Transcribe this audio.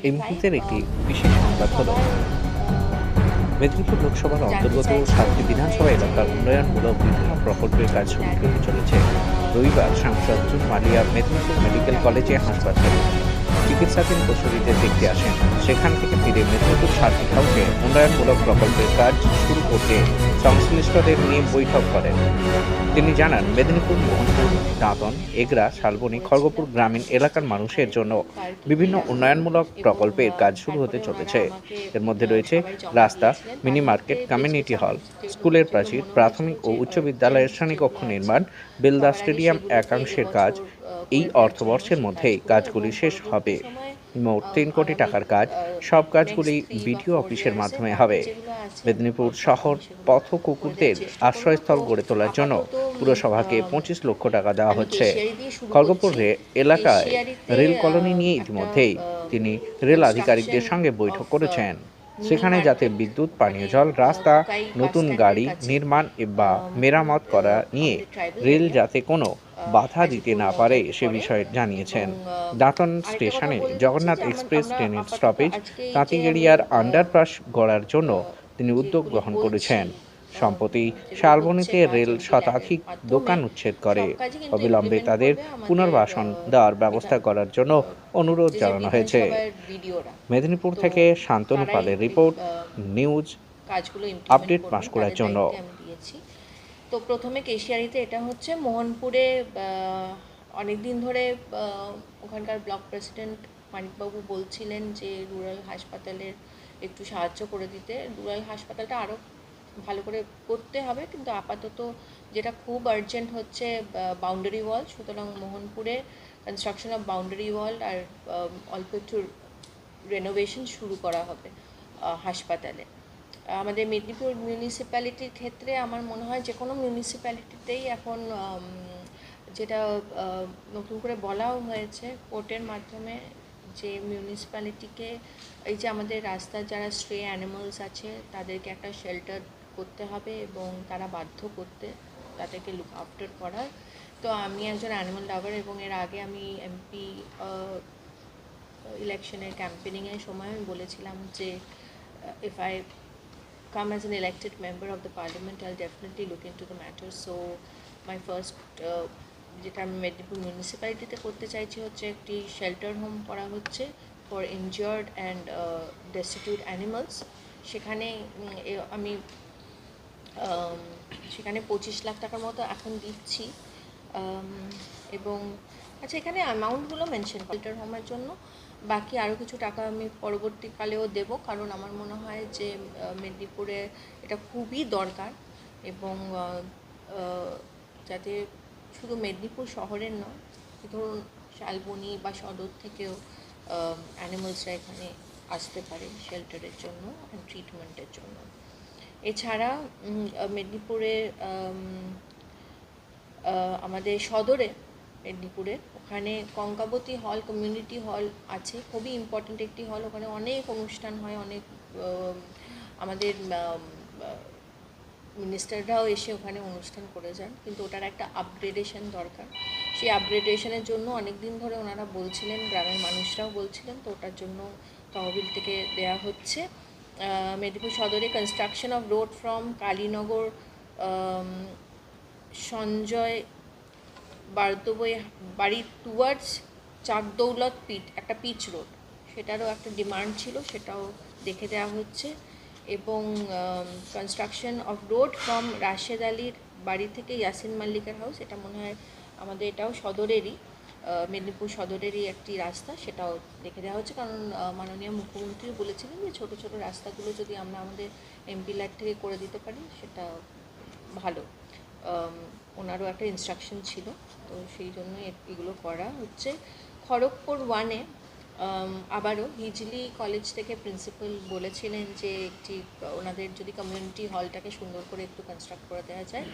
এই মুহূর্তের একটি বিশেষ সংবাদ হলো মেদিনীপুর লোকসভার অন্তর্গত 7টি বিধানসভা এলাকার উন্নয়নমূলক বিভিন্ন প্রকল্পের কাজ শুরু হতে চলেছে। রবিবার সাংসদ জুন মালিয়া মেদিনীপুর মেডিকেল কলেজে হাসপাতালে চিকিৎসাধীন প্রসূতিদের দেখতে আসেন। সেখান থেকে ফিরে মেদিনীপুর সার্কিট হাউসে উন্নয়নমূলক প্রকল্পের কাজ শুরু করতে সংশ্লিষ্টদের নিয়ে বৈঠক করেন। তিনি জানান, মেদিনীপুর, মোহনপুর, দাঁতন, এগরা, শালবনী, খড়গপুর গ্রামীণ এলাকার মানুষের জন্য বিভিন্ন উন্নয়নমূলক প্রকল্পের কাজ শুরু হতে চলেছে। এর মধ্যে রয়েছে রাস্তা, মিনি মার্কেট, কমিউনিটি হল, স্কুলের প্রাচীর, প্রাথমিক ও উচ্চ বিদ্যালয়ের শ্রেণীকক্ষ নির্মাণ, বেলদা স্টেডিয়াম একাংশের কাজ। এই অর্থবর্ষের মধ্যেই কাজগুলি শেষ হবে। মোট 3 কোটি টাকার কাজ। সব কাজগুলি বিডিও অফিসের মাধ্যমে হবে। মেদিনীপুর শহর পথ কুকুরদের আশ্রয়স্থল গড়ে তোলার জন্য পুরসভাকে 25 লক্ষ টাকা দেওয়া হচ্ছে। খড়গপুর এলাকায় রেল কলোনি নিয়ে ইতিমধ্যেই তিনি রেল আধিকারিকদের সঙ্গে বৈঠক করেছেন। সেখানে যাতে বিদ্যুৎ, পানীয় জল, রাস্তা, নতুন গাড়ি নির্মাণ বা মেরামত করা নিয়ে রেল যাতে কোনো বাধা দিতে না পারে সে বিষয়ে জানিয়েছেন। দাঁতন স্টেশনে জগন্নাথ এক্সপ্রেস ট্রেনের স্টপেজ, তাঁতিগেড়িয়ার আন্ডারপাস গড়ার জন্য তিনি উদ্যোগ গ্রহণ করেছেন। সম্প্রতি শালবনীতে রেল শতাধিক দোকান উচ্ছেদ করে অবিলম্বে তাদের পুনর্বাসন দেওয়ার ব্যবস্থা করার জন্য অনুরোধ জানানো হয়েছে। মেদিনীপুর থেকে শান্তনু পালের রিপোর্ট, নিউজ আপডেট পাঁশকুড়ার জন্য। তো প্রথমে কেশিয়ারিতে এটা হচ্ছে মোহনপুরে অনেক দিন ধরে ওখানকার ব্লক প্রেসিডেন্ট মানিকবাবু বলছিলেন যে রুরাল হাসপাতালের একটু সাহায্য করে দিতে। রুরাল হাসপাতালটা আরও ভালো করে করতে হবে, কিন্তু আপাতত যেটা খুব আর্জেন্ট হচ্ছে বাউন্ডারি ওয়াল। সুতরাং মোহনপুরে কনস্ট্রাকশন অফ বাউন্ডারি ওয়াল আর অল্প একটু রেনোভেশন শুরু করা হবে হাসপাতালে। আমাদের মেদিনীপুর মিউনিসিপ্যালিটির ক্ষেত্রে আমার মনে হয় যে কোনো মিউনিসিপ্যালিটিতেই এখন যেটা নতুন করে বলাও হয়েছে কোর্টের মাধ্যমে, যে মিউনিসিপ্যালিটিকে এই যে আমাদের রাস্তার যারা স্ট্রে অ্যানিমালস আছে তাদেরকে একটা শেল্টার করতে হবে এবং তারা বাধ্য করতে তাদেরকে লুক আফটার করার। তো আমি একজন অ্যানিমাল লাভার এবং এর আগে আমি এমপি ইলেকশনের ক্যাম্পেনিংয়ের সময় আমি বলেছিলাম যে if I come as an elected member of the parliament, I'll definitely look into the matter. So my first যেটা আমি মেদিনীপুর মিউনিসিপ্যালিটিতে করতে চাইছি হচ্ছে একটি শেল্টার হোম করা হচ্ছে for injured and destitute animals. সেখানে আমি সেখানে 25 লাখ টাকার মতো এখন দিচ্ছি। এবং আচ্ছা, এখানে অ্যামাউন্টগুলো মেনশন শেল্টার হোমের জন্য, বাকি আরও কিছু টাকা আমি পরবর্তীকালেও দেব, কারণ আমার মনে হয় যে মেদিনীপুরে এটা খুবই দরকার। এবং যাতে শুধু মেদিনীপুর শহরের নয়, ধরুন শালবনী বা সদর থেকেও অ্যানিমালসরা এখানে আসতে পারে শেল্টারের জন্য অ্যান্ড ট্রিটমেন্টের জন্য। এছাড়া মেদিনীপুরে আমাদের সদরে মেদিনীপুরে ওখানে কঙ্কাবতী হল, কমিউনিটি হল আছে, খুবই ইম্পর্ট্যান্ট একটি হল। ওখানে অনেক অনুষ্ঠান হয়, অনেক আমাদের মিনিস্টাররাও এসে ওখানে অনুষ্ঠান করে যান, কিন্তু ওটার একটা আপগ্রেডেশন দরকার। সেই আপগ্রেডেশনের জন্য অনেক দিন ধরে ওনারা বলছিলেন, গ্রামের মানুষরাও বলছিলেন, তো ওটার জন্য তহবিল থেকে দেয়া হচ্ছে। মেদিনীপুর সদরে construction of road from Kalinagar Sanjay বারদবই বাড়ি টুয়ার্ডস চাকদৌলত একটা পিচ রোড, সেটারও একটা ডিমান্ড ছিল, সেটাও দেখে দেওয়া হচ্ছে। এবং construction of road from Rashed আলীর বাড়ি থেকে ইয়াসিন মাল্লিকের হাউস, এটা মনে হয় আমাদের এটাও সদরেরই, মেদিনীপুর সদরেরই একটি রাস্তা, সেটাও দেখে দেওয়া হচ্ছে। কারণ মাননীয় মুখ্যমন্ত্রী বলেছিলেন যে ছোটো ছোটো রাস্তাগুলো যদি আমরা আমাদের এমপি ল্যাড থেকে করে দিতে পারি সেটা ভালো, ওনারও একটা ইনস্ট্রাকশন ছিল, তো সেই জন্য এগুলো করা হচ্ছে। খড়গপুর 1-এ আবারও হিজলি কলেজ থেকে প্রিন্সিপাল বলেছিলেন যে একটি ওনাদের যদি কমিউনিটি হলটাকে সুন্দর করে একটু কনস্ট্রাক্ট করে দেওয়া যায়